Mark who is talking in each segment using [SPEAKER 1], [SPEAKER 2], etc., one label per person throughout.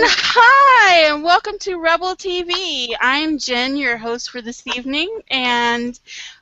[SPEAKER 1] hi, and welcome to Rebel TV. I'm Jen, your host for this evening, and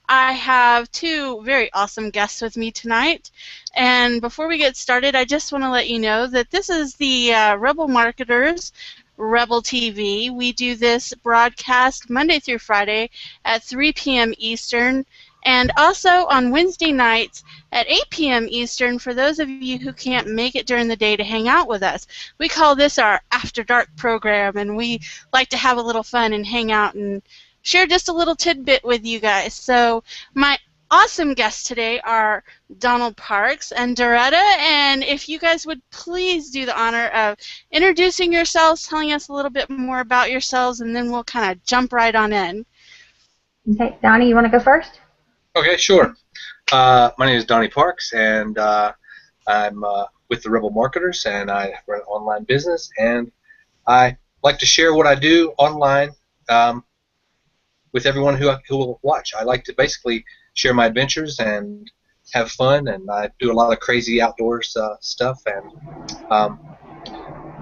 [SPEAKER 1] I have two very awesome guests with me tonight. And before we get started, I just want to let you know that this is the Rebel Marketers Rebel TV. We do this broadcast Monday through Friday at 3 p.m. Eastern, and also on Wednesday nights at 8 p.m. Eastern for those of you who can't make it during the day to hang out with us. We call this our After Dark program, and we like to have a little fun and hang out and share just a little tidbit with you guys. So my awesome guests today are Donald Parks and Doretta, and if you guys would please do the honor of introducing yourselves, telling us a little bit more about yourselves, and then we'll kind of jump right on in.
[SPEAKER 2] Okay, Donnie, you want to go first?
[SPEAKER 3] Okay, sure. My name is Donnie Parks, and I'm with the Rebel Marketers, and I run an online business, and I like to share what I do online with everyone who will watch. I like to basically share my adventures and have fun, and I do a lot of crazy outdoors stuff, and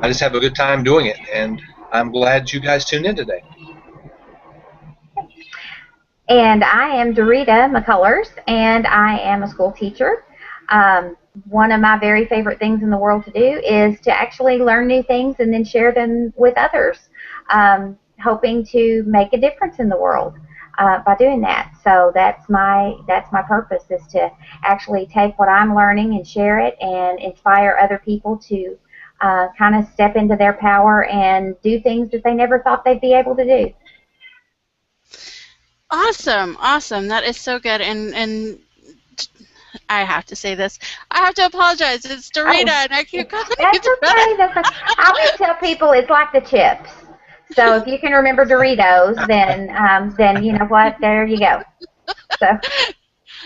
[SPEAKER 3] I just have a good time doing it, and I'm glad you guys tuned in today.
[SPEAKER 2] And I am Doretta McCullers, and I am a school teacher. One of my very favorite things in the world to do is to actually learn new things and then share them with others, hoping to make a difference in the world by doing that. So that's my purpose, is to actually take what I'm learning and share it and inspire other people to kind of step into their power and do things that they never thought they'd be able to do.
[SPEAKER 1] Awesome, awesome. That is so good. And I have to say this. I have to apologize. It's Doretta, and I keep calling you
[SPEAKER 2] Doretta. That's okay. I always tell people it's like the chips. So if you can remember Doritos, then you know what? There you go.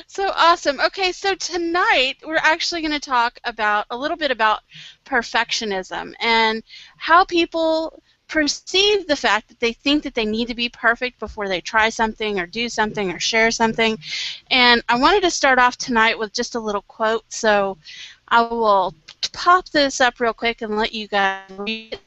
[SPEAKER 1] So awesome. Okay, so tonight we're actually going to talk about a little bit about perfectionism and how people perceive the fact that they think that they need to be perfect before they try something or do something or share something. And I wanted to start off tonight with just a little quote, so I will pop this up real quick and let you guys read it.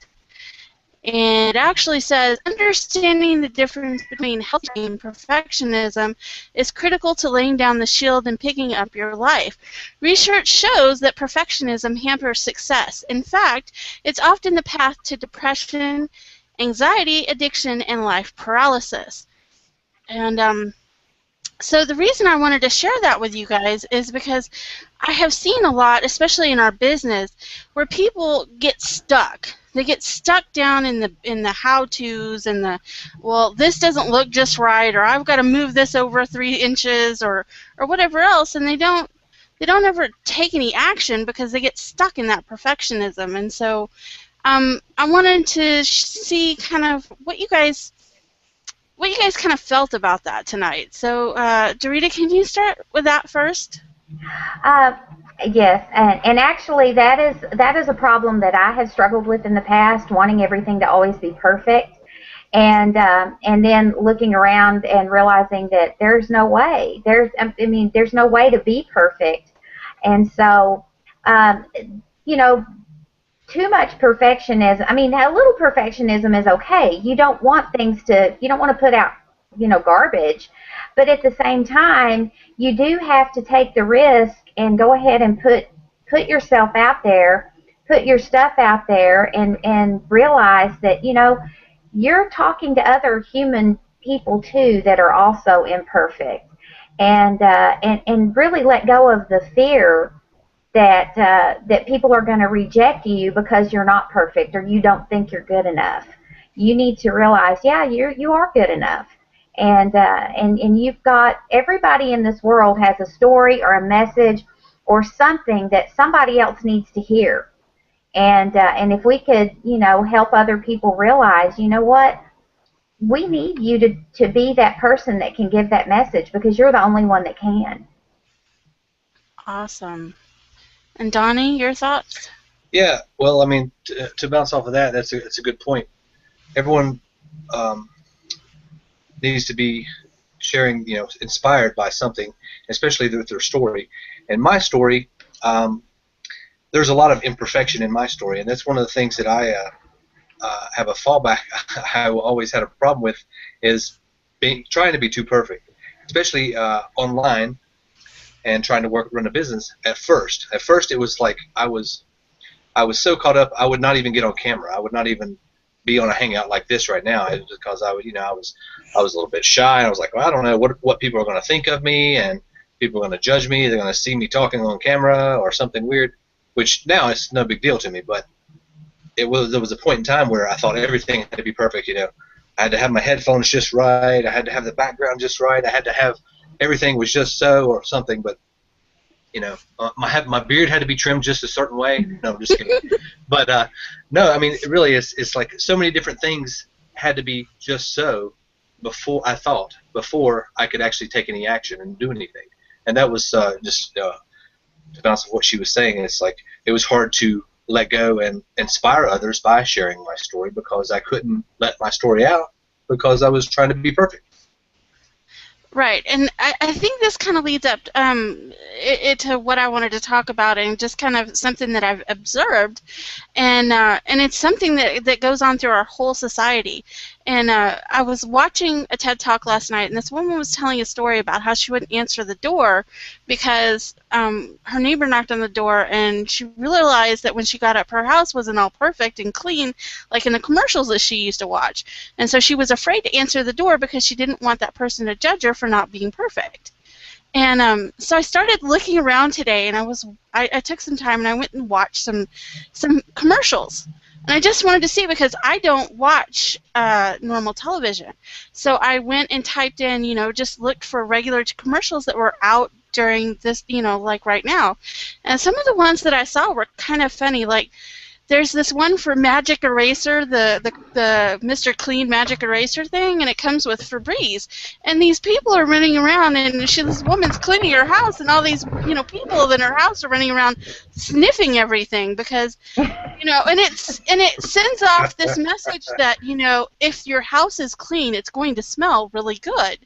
[SPEAKER 1] And it actually says, understanding the difference between healthy and perfectionism is critical to laying down the shield and picking up your life. Research shows that perfectionism hampers success. In fact, it's often the path to depression, anxiety, addiction, and life paralysis. And so the reason I wanted to share that with you guys is because I have seen a lot, especially in our business, where people get stuck. They get stuck down in the how-tos and the, well, this doesn't look just right, or I've got to move this over 3 inches, or whatever else, and they don't ever take any action because they get stuck in that perfectionism. And so I wanted to see kind of what you guys kind of felt about that tonight. So Doretta, can you start with that first?
[SPEAKER 2] Yes, and actually that is a problem that I have struggled with in the past, wanting everything to always be perfect, and then looking around and realizing that there's no way. There's no way to be perfect, and so you know, too much perfectionism. I mean, a little perfectionism is okay. You don't want to put out, garbage, but at the same time, you do have to take the risk and go ahead and put yourself out there, put your stuff out there, and realize that, you're talking to other human people too that are also imperfect, and really let go of the fear that people are going to reject you because you're not perfect or you don't think you're good enough. You need to realize, yeah, you are good enough. And you've got, everybody in this world has a story or a message or something that somebody else needs to hear. And if we could, help other people realize, you know what, we need you to be that person that can give that message, because you're the only one that can.
[SPEAKER 1] Awesome. And Donnie, your thoughts?
[SPEAKER 3] Yeah, well, I mean, to bounce off of that, that's a good point. Everyone needs to be sharing, inspired by something, especially with their story. And my story, there's a lot of imperfection in my story, and that's one of the things that have a fallback I always had a problem with is trying to be too perfect, especially online and trying to run a business. At first, it was like I was so caught up I would not even get on camera. I would not even be on a hangout like this right now. It was because I was a little bit shy. I was like, well, I don't know what people are going to think of me, and people are going to judge me. They're going to see me talking on camera or something weird, which now it's no big deal to me. But there was a point in time where I thought everything had to be perfect. I had to have my headphones just right. I had to have the background just right. I had to have everything was just so or something. But my beard had to be trimmed just a certain way. No, just kidding. But no, I mean, it really is. It's like so many different things had to be just so before I could actually take any action and do anything. And that was just to bounce off what she was saying. It's like it was hard to let go and inspire others by sharing my story because I couldn't let my story out because I was trying to be perfect.
[SPEAKER 1] Right, and I think this kind of leads up to what I wanted to talk about, and just kind of something that I've observed, and it's something that goes on through our whole society. And I was watching a TED Talk last night, and this woman was telling a story about how she wouldn't answer the door because her neighbor knocked on the door, and she realized that when she got up, her house wasn't all perfect and clean like in the commercials that she used to watch. And so she was afraid to answer the door because she didn't want that person to judge her for not being perfect. And so I started looking around today, and I took some time and I went and watched some commercials. And I just wanted to see, because I don't watch normal television. So I went and typed in, just looked for regular commercials that were out during this, like right now. And some of the ones that I saw were kind of funny. Like, there's this one for Magic Eraser, the Mr. Clean Magic Eraser thing, and it comes with Febreze. And these people are running around, and this woman's cleaning her house, and all these, people in her house are running around sniffing everything because, and it sends off this message that, if your house is clean, it's going to smell really good.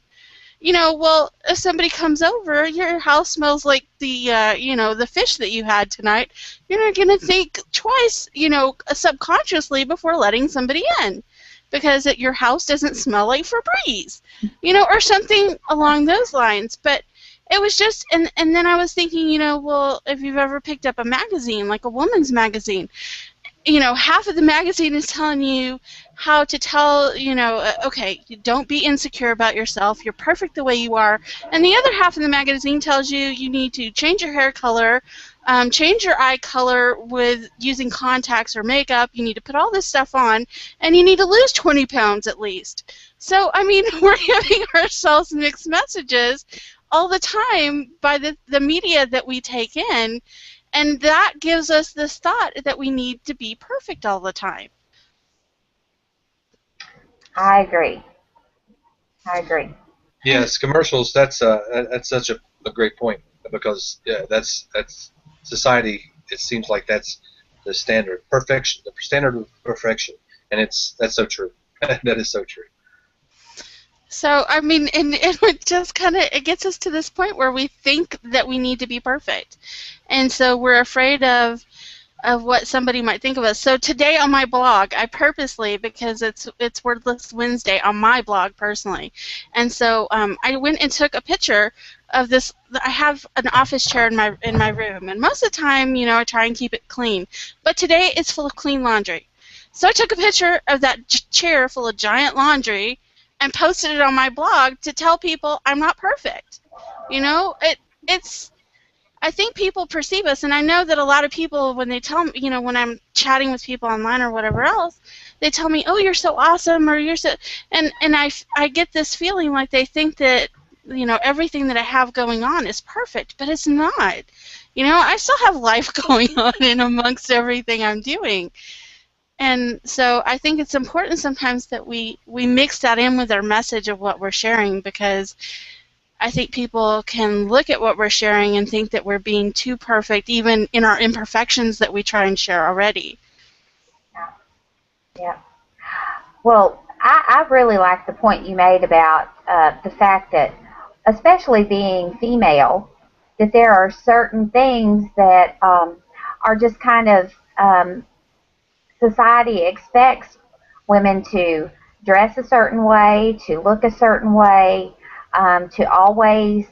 [SPEAKER 1] Well, if somebody comes over, your house smells like the fish that you had tonight. You're not going to think twice, subconsciously before letting somebody in, because your house doesn't smell like Febreze, or something along those lines. But it was just, and then I was thinking, well, if you've ever picked up a magazine, like a woman's magazine, half of the magazine is telling you how to tell, okay, don't be insecure about yourself. You're perfect the way you are. And the other half of the magazine tells you you need to change your hair color, change your eye color with using contacts or makeup. You need to put all this stuff on, and you need to lose 20 pounds at least. So, I mean, we're giving ourselves mixed messages all the time by the media that we take in. And that gives us this thought that we need to be perfect all the time.
[SPEAKER 2] I agree. I agree.
[SPEAKER 3] Yes, commercials. That's such a great point, because that's society. It seems like that's the standard perfection, the standard of perfection, and that's so true. That is so true.
[SPEAKER 1] So, I mean, and it just kind of, it gets us to this point where we think that we need to be perfect. And so we're afraid of what somebody might think of us. So today on my blog, I purposely, because it's Wordless Wednesday on my blog personally, and so I went and took a picture of this. I have an office chair in my room, and most of the time, I try and keep it clean. But today it's full of clean laundry. So I took a picture of that chair full of giant laundry and posted it on my blog to tell people I'm not perfect. It's I think people perceive us, and I know that a lot of people, when they tell me, when I'm chatting with people online or whatever else, they tell me, "Oh, you're so awesome," or "You're so," and I get this feeling like they think that everything that I have going on is perfect, but it's not. I still have life going on in amongst everything I'm doing. And so I think it's important sometimes that we mix that in with our message of what we're sharing, because I think people can look at what we're sharing and think that we're being too perfect, even in our imperfections that we try and share already.
[SPEAKER 2] Yeah. Well, I really like the point you made about the fact that, especially being female, that there are certain things that are just kind of society expects women to dress a certain way, to look a certain way, to always,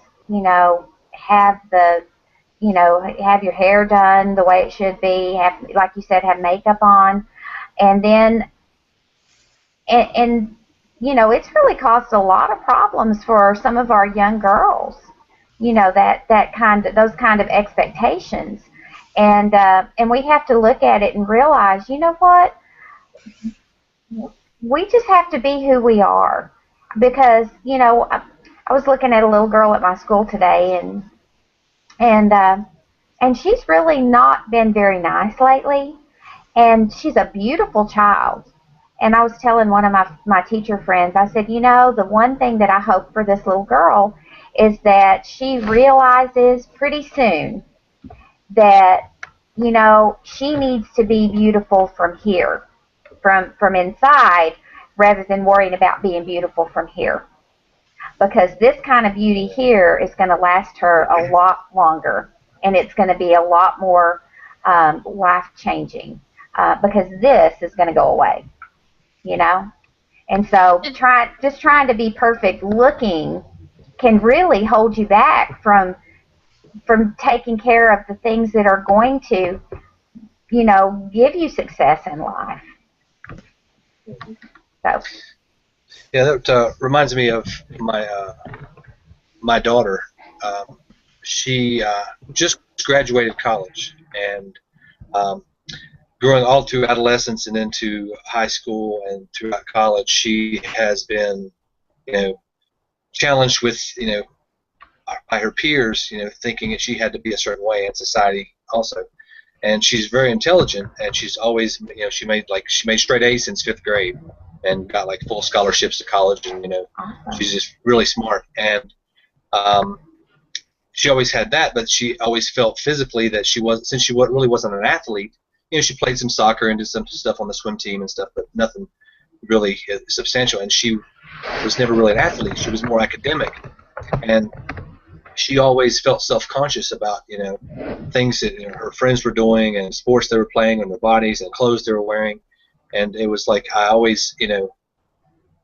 [SPEAKER 2] have have your hair done the way it should be, have, like you said, have makeup on, and then, and it's really caused a lot of problems for some of our young girls. Those kind of expectations, and we have to look at it and realize, you know what, we just have to be who we are, because I was looking at a little girl at my school today, and and she's really not been very nice lately, and she's a beautiful child. And I was telling one of my teacher friends, I said, the one thing that I hope for this little girl is that she realizes pretty soon that, she needs to be beautiful from here, from inside, rather than worrying about being beautiful from here. Because this kind of beauty here is going to last her a lot longer, and it's going to be a lot more life changing, because this is going to go away, you know. And so, just trying to be perfect looking can really hold you back from taking care of the things that are going to, give you success in life. So.
[SPEAKER 3] Yeah, that reminds me of my daughter. She just graduated college, and um, growing all through adolescence and into high school and throughout college, she has been, challenged with, by her peers, thinking that she had to be a certain way in society also. And she's very intelligent, and she's always, she made straight A's since fifth grade, and got like full scholarships to college, and
[SPEAKER 2] Awesome.
[SPEAKER 3] she's just really smart. And um, she always had that, but she always felt physically that since she really wasn't an athlete. She played some soccer and did some stuff on the swim team and stuff, but nothing really substantial. And she was never really an athlete. She was more academic, and she always felt self-conscious about things that her friends were doing, and sports they were playing, and their bodies and clothes they were wearing. And it was like I always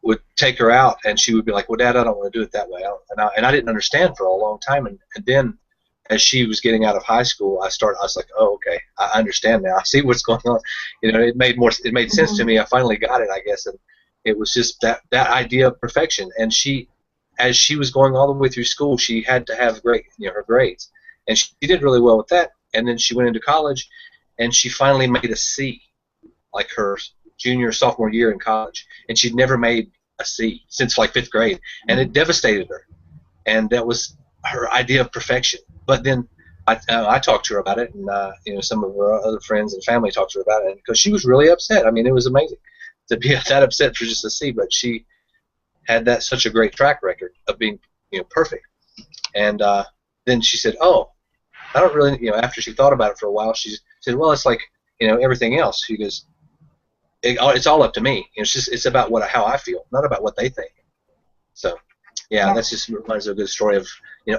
[SPEAKER 3] would take her out, and she would be like, "Well, Dad, I don't want to do it that way." And I didn't understand for a long time, and then as she was getting out of high school, I was like, "Oh, okay, I understand now. I see what's going on." It made sense to me. I finally got it, I guess. And it was just that idea of perfection. And as she was going all the way through school, she had to have great, her grades, and she did really well with that. And then she went into college, and she finally made a C, like her junior sophomore year in college, and she'd never made a C since like fifth grade, and it devastated her. And that was her idea of perfection. But then I talked to her about it, and some of her other friends and family talked to her about it, because she was really upset. I mean, it was amazing to be that upset for just a C, but she had such a great track record of being perfect. And then she said, "Oh, I don't really," after she thought about it for a while, she said, "Well, it's like everything else." She goes, "It's all up to me. It's about how I feel, not about what they think." So. Yeah, that's just reminds me of a good story of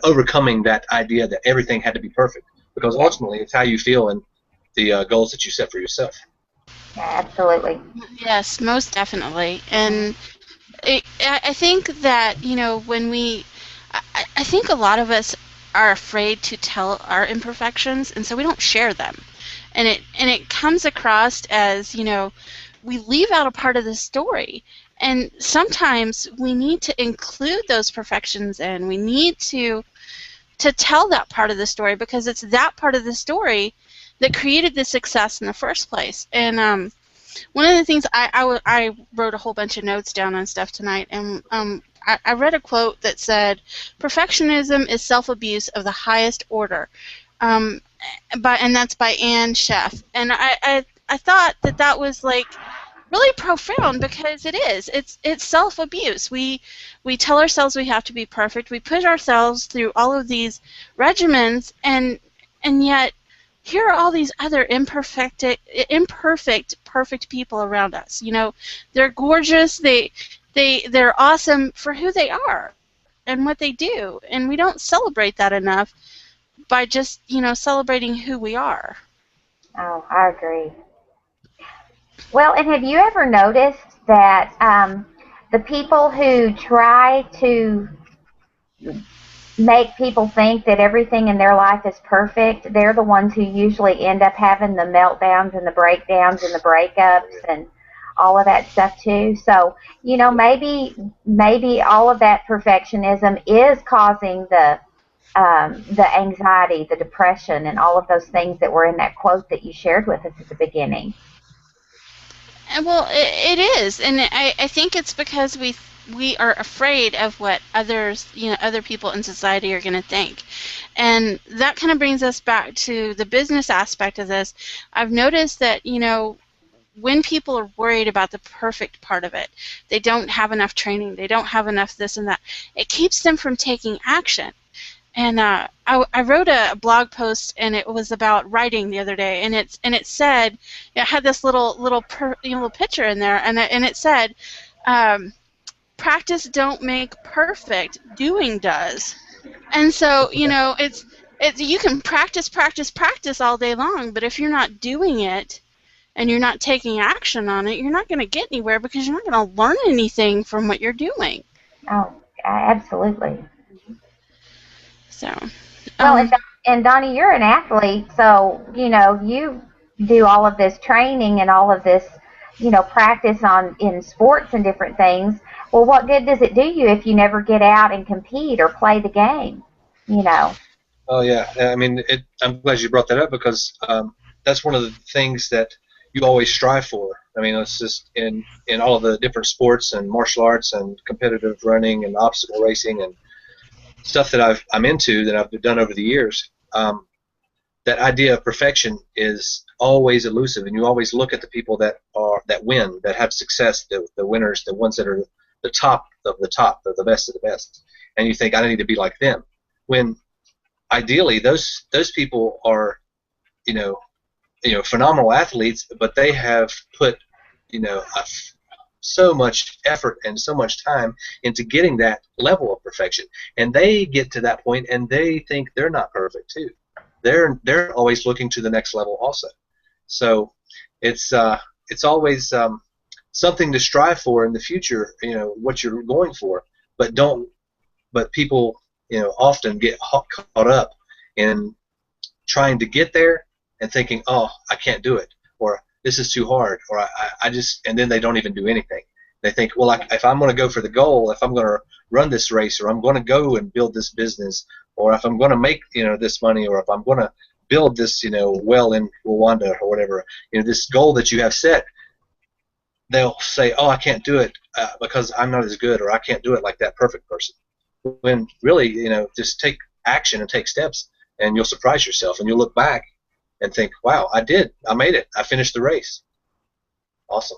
[SPEAKER 3] overcoming that idea that everything had to be perfect, because ultimately it's how you feel and the goals that you set for yourself.
[SPEAKER 2] Yeah, absolutely.
[SPEAKER 1] Yes, most definitely. And I think that, when I think a lot of us are afraid to tell our imperfections, and so we don't share them. And it comes across as, we leave out a part of the story. And sometimes we need to include those perfections in. We need to tell that part of the story, because it's that part of the story that created the success in the first place. And one of the things I wrote a whole bunch of notes down on stuff tonight, and I read a quote that said, "Perfectionism is self-abuse of the highest order," and that's by Anne Sheff. And I thought that was like really profound, because it is. It's self-abuse. We tell ourselves we have to be perfect. We put ourselves through all of these regimens, and yet here are all these other imperfect, perfect people around us. They're gorgeous. They're awesome for who they are and what they do, and we don't celebrate that enough by just celebrating who we are.
[SPEAKER 2] Oh, I agree. Well, and have you ever noticed that the people who try to make people think that everything in their life is perfect, they're the ones who usually end up having the meltdowns and the breakdowns and the breakups and all of that stuff too. So, maybe all of that perfectionism is causing the anxiety, the depression, and all of those things that were in that quote that you shared with us at the beginning.
[SPEAKER 1] Well, it is, and I think it's because we are afraid of what others, other people in society are going to think. And that kind of brings us back to the business aspect of this. I've noticed that, when people are worried about the perfect part of it, they don't have enough training, they don't have enough this and that, it keeps them from taking action. And I wrote a blog post, and it was about writing the other day, and it said, it had this little picture in there, and it said, practice don't make perfect, doing does. And so it's you can practice all day long, but if you're not doing it and you're not taking action on it, you're not going to get anywhere, because you're not going to learn anything from what you're doing.
[SPEAKER 2] Oh, absolutely.
[SPEAKER 1] So,
[SPEAKER 2] well, and Donnie, you're an athlete, so you do all of this training and all of this, practice in sports and different things. Well, what good does it do you if you never get out and compete or play the game?
[SPEAKER 3] Oh yeah, I mean, I'm glad you brought that up, because that's one of the things that you always strive for. I mean, it's just in all of the different sports and martial arts and competitive running and obstacle racing and stuff that I'm into, that I've done over the years. That idea of perfection is always elusive, and you always look at the people that win, that have success, the winners, the ones that are the top of the top, the best of the best, and you think, I need to be like them. When ideally those people are phenomenal athletes, but they have put so much effort and so much time into getting that level of perfection, and they get to that point and they think they're not perfect too. They're always looking to the next level also. So it's always something to strive for in the future, what you're going for, but people often get caught up in trying to get there and thinking, oh, I can't do it, or this is too hard, or I just, and then they don't even do anything. They think, well, if I'm going to go for the goal, if I'm going to run this race, or I'm going to go and build this business, or if I'm going to make this money, or if I'm going to build this well in Rwanda or whatever, this goal that you have set, they'll say, oh, I can't do it because I'm not as good, or I can't do it like that perfect person. When really, just take action and take steps, and you'll surprise yourself, and you'll look back and think, wow, I made it, I finished the race. Awesome.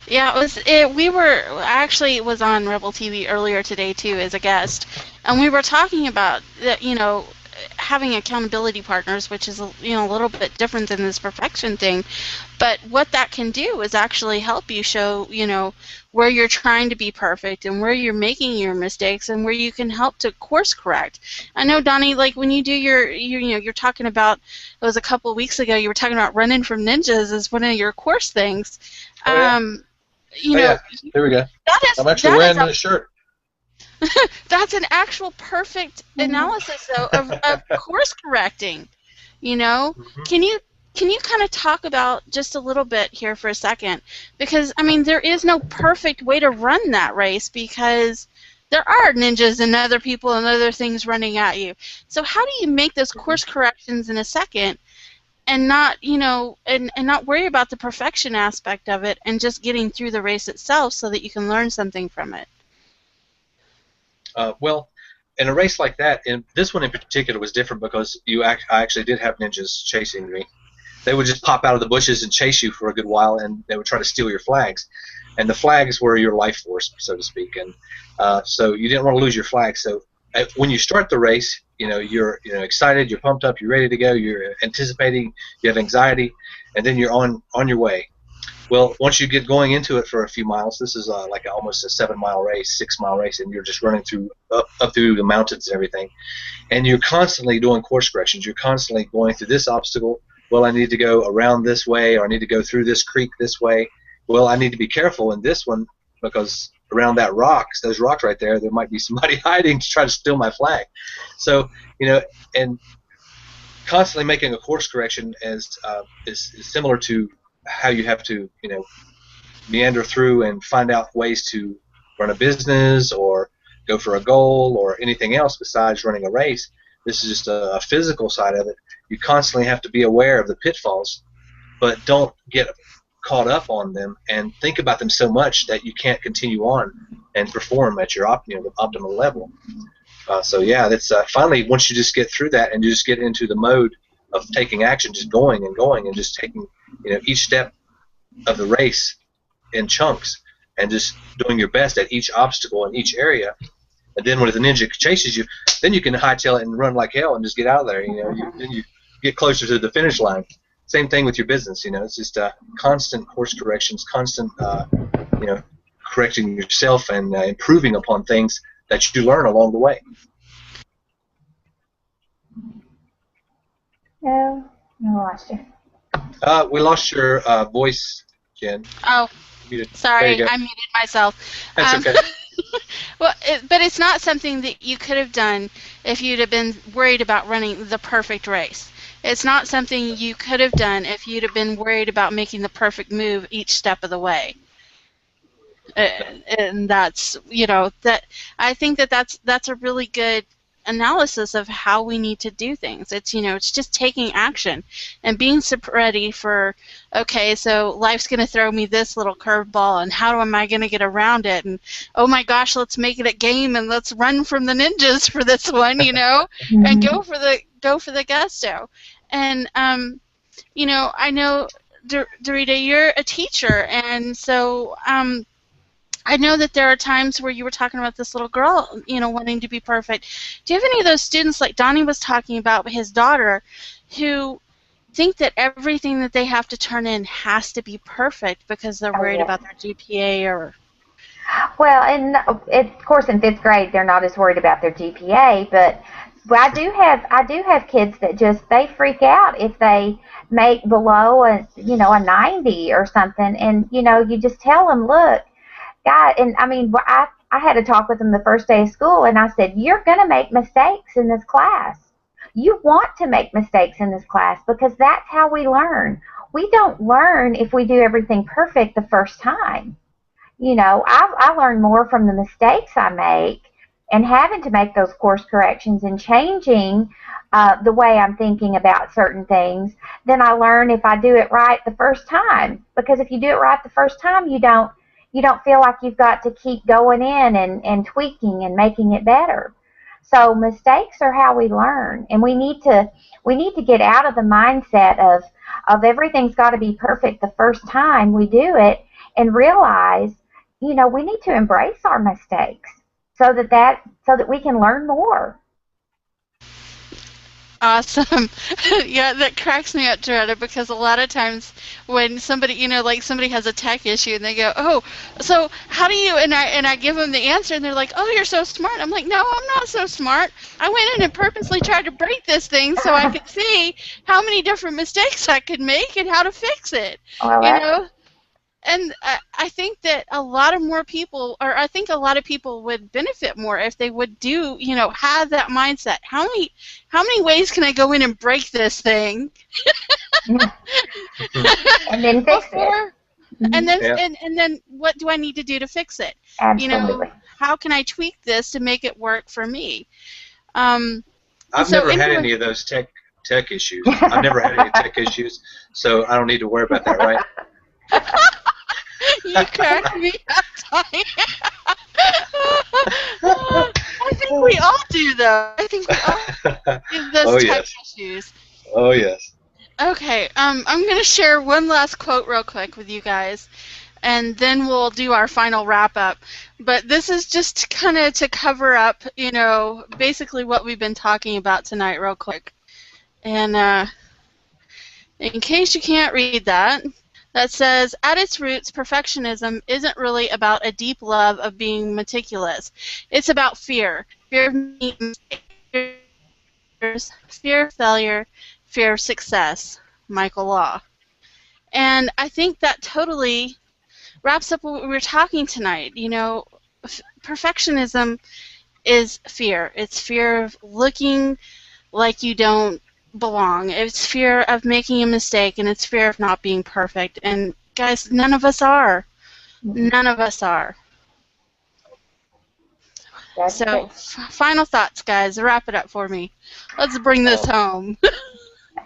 [SPEAKER 1] Yeah, I actually was on Rebel TV earlier today too as a guest, and we were talking about that, having accountability partners, which is a little bit different than this perfection thing, but what that can do is actually help you show where you're trying to be perfect and where you're making your mistakes and where you can help to course correct. I know, Donnie, like when you do you're talking about, it was a couple of weeks ago, you were talking about running from ninjas as one of your course things.
[SPEAKER 3] Oh, yeah. There we go. I'm actually wearing this shirt.
[SPEAKER 1] That's an actual perfect analysis, though, of course correcting. Mm-hmm. Can you kind of talk about just a little bit here for a second? Because I mean, there is no perfect way to run that race, because there are ninjas and other people and other things running at you. So how do you make those course corrections in a second, and not and not worry about the perfection aspect of it, and just getting through the race itself so that you can learn something from it?
[SPEAKER 3] Well, in a race like that, and this one in particular was different, because I actually did have ninjas chasing me. They would just pop out of the bushes and chase you for a good while, and they would try to steal your flags. And the flags were your life force, so to speak. And so you didn't want to lose your flags. So when you start the race, you're excited, you're pumped up, you're ready to go, you're anticipating, you have anxiety, and then you're on your way. Well, once you get going into it for a few miles, this is like almost a 7-mile race, 6-mile race, and you're just running up through the mountains and everything, and you're constantly doing course corrections. You're constantly going through this obstacle, well, I need to go around this way, or I need to go through this creek this way. Well, I need to be careful in this one because around those rocks right there might be somebody hiding to try to steal my flag. So, and constantly making a course correction is similar to how you have to, meander through and find out ways to run a business or go for a goal or anything else besides running a race. This is just a physical side of it. You constantly have to be aware of the pitfalls, but don't get caught up on them and think about them so much that you can't continue on and perform at your the optimal level. So yeah, that's finally, once you just get through that and you just get into the mode of taking action, just going and going and just taking each step of the race in chunks and just doing your best at each obstacle in each area. And then when the ninja chases you, then you can hightail it and run like hell and just get out of there. Then you get closer to the finish line. Same thing with your business. It's just constant course corrections, constant correcting yourself and improving upon things that you learn along the way.
[SPEAKER 2] No, I lost you.
[SPEAKER 3] We lost your voice, Jen.
[SPEAKER 1] Oh, sorry, I muted myself.
[SPEAKER 3] That's okay.
[SPEAKER 1] Well, but it's not something that you could have done if you'd have been worried about running the perfect race. It's not something you could have done if you'd have been worried about making the perfect move each step of the way. And that's, that I think that's a really good analysis of how we need to do things. It's it's just taking action and being ready for, okay, so life's going to throw me this little curveball, and how am I going to get around it? And oh my gosh, let's make it a game and let's run from the ninjas for this one, and go for the gusto. And I know, Dorita, you're a teacher, and so I know that there are times where you were talking about this little girl, wanting to be perfect. Do you have any of those students, like Donnie was talking about his daughter, who think that everything that they have to turn in has to be perfect because they're worried about their GPA or...
[SPEAKER 2] Well, and of course in 5th grade they're not as worried about their GPA, but I do have kids that they freak out if they make below a 90 or something, and you just tell them, look, God, and I mean, I had to talk with them the first day of school, and I said, you're going to make mistakes in this class. You want to make mistakes in this class because that's how we learn. We don't learn if we do everything perfect the first time. I learn more from the mistakes I make and having to make those course corrections and changing the way I'm thinking about certain things than I learn if I do it right the first time. Because if you do it right the first time, you don't feel like you've got to keep going in and tweaking and making it better. So mistakes are how we learn, and we need to get out of the mindset of everything's got to be perfect the first time we do it, and realize, we need to embrace our mistakes so that we can learn more.
[SPEAKER 1] Awesome. Yeah, that cracks me up, Doretta, because a lot of times when somebody, like somebody has a tech issue and they go, oh, so how do you, and I give them the answer and they're like, oh, you're so smart. I'm like, no, I'm not so smart. I went in and purposely tried to break this thing so I could see how many different mistakes I could make and how to fix it, And I think that a lot of people would benefit more if they would do, have that mindset. How many ways can I go in and break this thing?
[SPEAKER 2] And then fix it.
[SPEAKER 1] And then what do I need to do to fix it?
[SPEAKER 2] Absolutely.
[SPEAKER 1] How can I tweak this to make it work for me?
[SPEAKER 3] I've never had any of those tech issues. I've never had any tech issues, so I don't need to worry about that, right?
[SPEAKER 1] You cracked me up, Tony. I think we all do, though. I think we all have those type issues.
[SPEAKER 3] Oh, yes.
[SPEAKER 1] Okay, I'm going to share one last quote real quick with you guys, and then we'll do our final wrap-up. But this is just kind of to cover up, basically what we've been talking about tonight real quick. And in case you can't read that says, at its roots, perfectionism isn't really about a deep love of being meticulous. It's about fear. Fear of making mistakes, fear of failure, fear of success. Michael Law. And I think that totally wraps up what we were talking tonight. You know, perfectionism is fear. It's fear of looking like you don't belong. It's fear of making a mistake, and it's fear of not being perfect. And guys, none of us are. None of us are.
[SPEAKER 2] That's
[SPEAKER 1] So,
[SPEAKER 2] it.
[SPEAKER 1] final thoughts, guys. Wrap it up for me. Let's bring this home.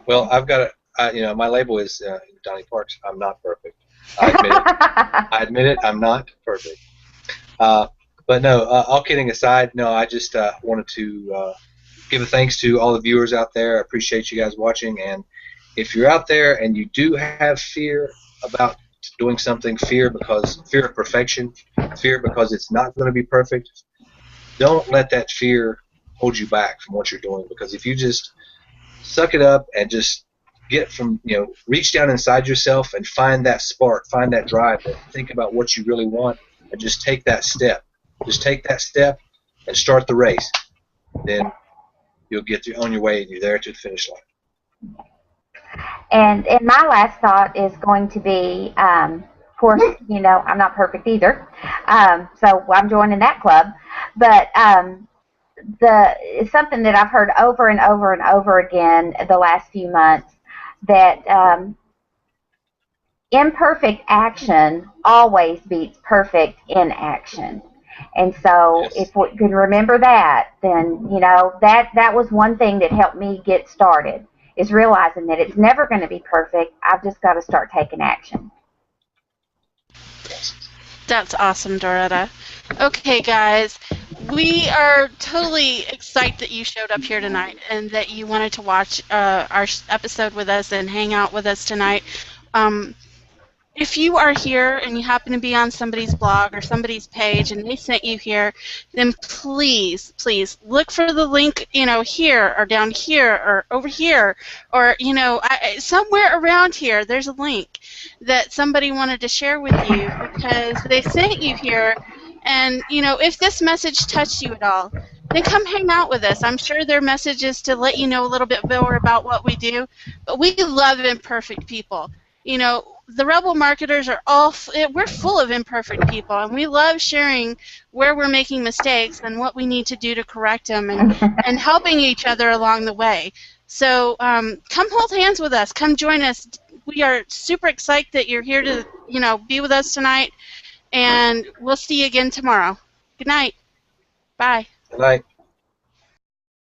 [SPEAKER 3] Well, I've got my label is Donnie Parks. I'm not perfect. I admit it. I admit it. I'm not perfect. But no, all kidding aside, no, I just wanted to give a thanks to all the viewers out there. I appreciate you guys watching. And if you're out there and you do have fear about doing something, fear of perfection, fear because it's not going to be perfect, don't let that fear hold you back from what you're doing. Because if you just suck it up and just reach down inside yourself and find that spark, find that drive, and think about what you really want, and just take that step. Just take that step and start the race. Then you'll get on your way and you're there to the finish line.
[SPEAKER 2] And my last thought is going to be, of course, I'm not perfect either, so I'm joining that club. But it's something that I've heard over and over and over again the last few months, that imperfect action always beats perfect inaction. And so
[SPEAKER 3] Yes.
[SPEAKER 2] if we can remember that, then that was one thing that helped me get started, is realizing that it's never going to be perfect. I've just got to start taking action.
[SPEAKER 3] Yes.
[SPEAKER 1] That's awesome, Doretta. Okay, guys, we are totally excited that you showed up here tonight and that you wanted to watch our episode with us and hang out with us tonight. If you are here and you happen to be on somebody's blog or somebody's page and they sent you here, then please, please look for the link, here or down here or over here or, somewhere around here. There's a link that somebody wanted to share with you because they sent you here. And, if this message touched you at all, then come hang out with us. I'm sure their message is to let you know a little bit more about what we do, but we love imperfect people. The rebel marketers we're full of imperfect people, and we love sharing where we're making mistakes and what we need to do to correct them, and helping each other along the way. So come hold hands with us. Come join us. We are super excited that you're here to be with us tonight, and we'll see you again tomorrow. Good night. Bye.
[SPEAKER 3] Good night.